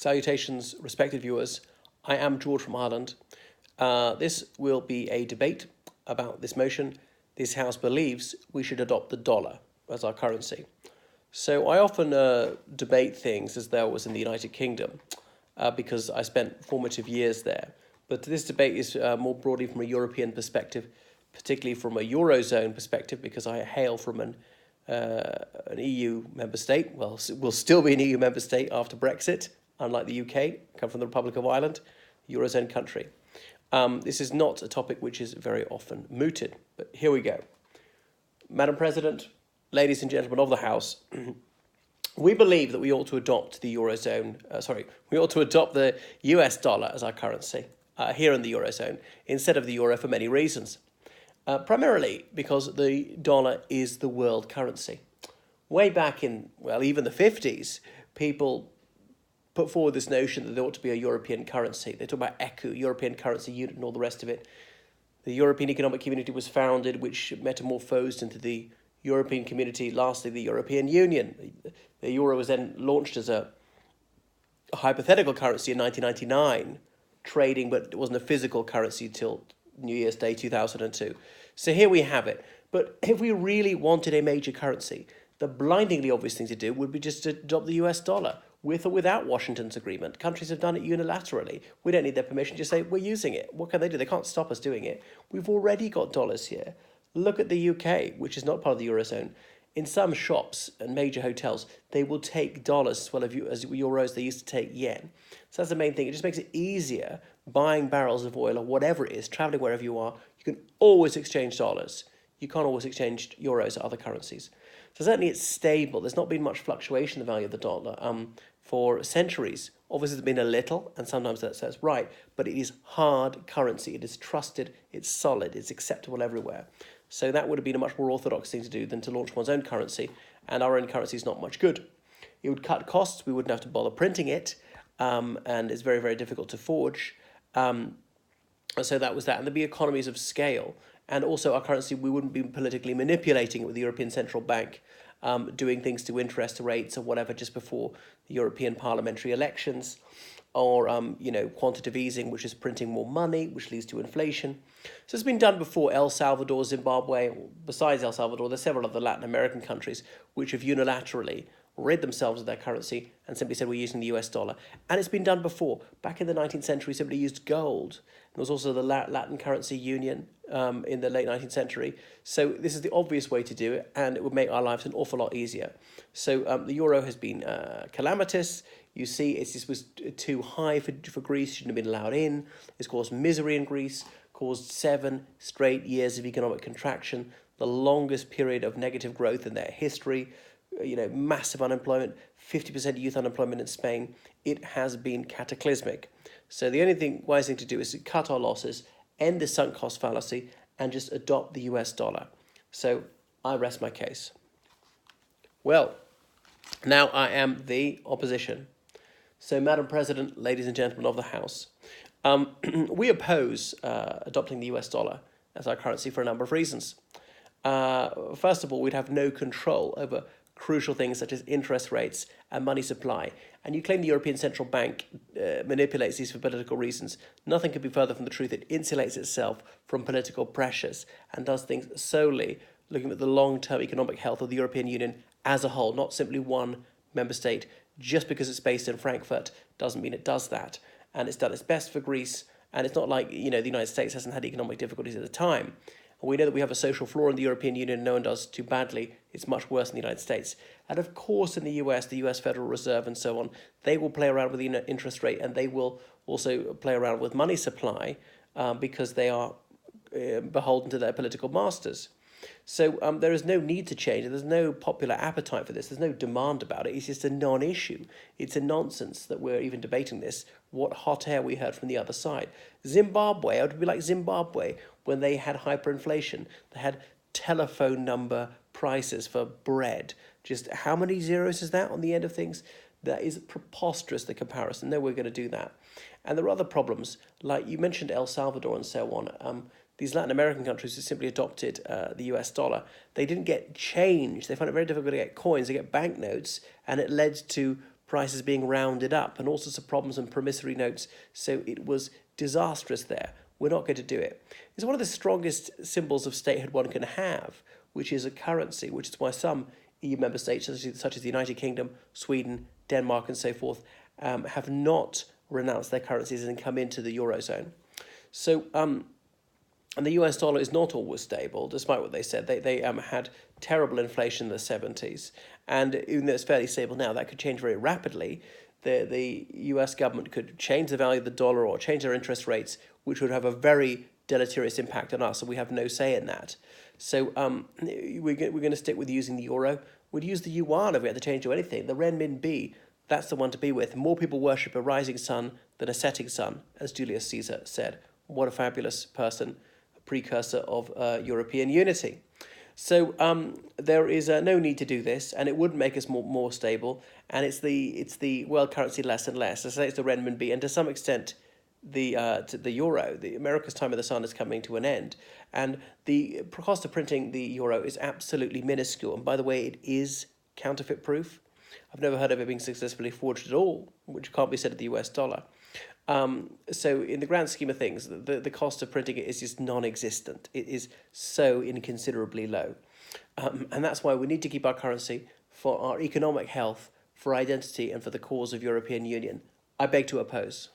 Salutations, respected viewers. I am George from Ireland. This will be a debate about this motion. This House believes we should adopt the dollar as our currency. So I often debate things as though I was in the United Kingdom because I spent formative years there. But this debate is more broadly from a European perspective, particularly from a Eurozone perspective, because I hail from an EU member state. Well, we'll still be an EU member state after Brexit, unlike the UK. I come from the Republic of Ireland, Eurozone country. This is not a topic which is very often mooted, but here we go. Madam President, ladies and gentlemen of the House, we believe that we ought to adopt the we ought to adopt the US dollar as our currency here in the Eurozone instead of the euro for many reasons. Primarily because the dollar is the world currency. Way back in, well, even the 50s, people put forward this notion that there ought to be a European currency. They talk about ECU, European Currency Unit, and all the rest of it. The European Economic Community was founded, which metamorphosed into the European Community, lastly the European Union. The euro was then launched as a hypothetical currency in 1999, trading, but it wasn't a physical currency till New Year's Day 2002. So here we have it. But if we really wanted a major currency, the blindingly obvious thing to do would be just to adopt the US dollar, with or without Washington's agreement. Countries have done it unilaterally. We don't need their permission, just say, we're using it. What can they do? They can't stop us doing it. We've already got dollars here. Look at the UK, which is not part of the Eurozone. In some shops and major hotels, they will take dollars as well as euros. They used to take yen. So that's the main thing. It just makes it easier buying barrels of oil or whatever it is, traveling wherever you are. You can always exchange dollars. You can't always exchange euros or other currencies. So certainly it's stable. There's not been much fluctuation in the value of the dollar for centuries. Obviously there's been a little, and sometimes that's right, but it is hard currency. It is trusted, it's solid, it's acceptable everywhere. So that would have been a much more orthodox thing to do than to launch one's own currency, and our own currency is not much good. It would cut costs, we wouldn't have to bother printing it, and it's very, very difficult to forge. So that was that, and there'd be economies of scale. And also our currency, we wouldn't be politically manipulating it with the European Central Bank, doing things to interest rates or whatever just before the European parliamentary elections, or quantitative easing, which is printing more money, which leads to inflation. So it's been done before. El Salvador, Zimbabwe. Besides El Salvador, there's several other Latin American countries which have unilaterally rid themselves of their currency and simply said we're using the US dollar. And it's been done before. Back in the 19th century, somebody used gold. There was also the Latin Currency Union in the late 19th century. So this is the obvious way to do it, and it would make our lives an awful lot easier. So the euro has been calamitous. You see, this was too high for Greece, shouldn't have been allowed in. It's caused misery in Greece, caused 7 straight years of economic contraction, the longest period of negative growth in their history. Massive unemployment, 50% youth unemployment in Spain. It has been cataclysmic. So the only wise thing to do is to cut our losses, end the sunk cost fallacy, and just adopt the US dollar. So I rest my case. Well, now I am the opposition. So, Madam President, ladies and gentlemen of the House, we oppose adopting the US dollar as our currency for a number of reasons. First of all, we'd have no control over crucial things such as interest rates and money supply. And you claim the European Central Bank manipulates these for political reasons. Nothing could be further from the truth. It insulates itself from political pressures and does things solely looking at the long-term economic health of the European Union as a whole, not simply one member state. Just because it's based in Frankfurt doesn't mean it does that. And it's done its best for Greece. And it's not like, the United States hasn't had economic difficulties at the time. We know that we have a social flaw in the European Union. No one does too badly. It's much worse in the United States. And of course, in the US, the US Federal Reserve and so on, they will play around with the interest rate, and they will also play around with money supply because they are beholden to their political masters. So there is no need to change. There's no popular appetite for this. There's no demand about it. It's just a non-issue. It's a nonsense that we're even debating this. What hot air we heard from the other side. Zimbabwe, it would be like Zimbabwe when they had hyperinflation. They had telephone number prices for bread. Just how many zeros is that on the end of things? That is preposterous, the comparison. No, we're going to do that. And there are other problems, like you mentioned El Salvador and so on. These Latin American countries who simply adopted the US dollar, they didn't get change. They found it very difficult to get coins, to get banknotes, and it led to prices being rounded up, and all sorts of problems and promissory notes. So it was disastrous there. We're not going to do it. It's one of the strongest symbols of statehood one can have, which is a currency, which is why some EU member states, such as the United Kingdom, Sweden, Denmark, and so forth, have not renounced their currencies and come into the Eurozone. So, and the US dollar is not always stable, despite what they said. They had terrible inflation in the 70s. And even though it's fairly stable now, that could change very rapidly. The US government could change the value of the dollar or change their interest rates, which would have a very deleterious impact on us, and we have no say in that. So we're going to stick with using the euro. We'd use the yuan if we had to change to anything. The renminbi, that's the one to be with. More people worship a rising sun than a setting sun, as Julius Caesar said. What a fabulous person, a precursor of European unity. So there is no need to do this, and it wouldn't make us more stable. And it's the world currency less and less. As I say, it's the renminbi, and to some extent, the euro. The America's time of the sun is coming to an end, and the cost of printing the euro is absolutely minuscule. And by the way, it is counterfeit proof. I've never heard of it being successfully forged at all, which can't be said of the US dollar. So in the grand scheme of things, the cost of printing it is just non-existent. It is so inconsiderably low. And that's why we need to keep our currency for our economic health, for identity, and for the cause of European Union. I beg to oppose.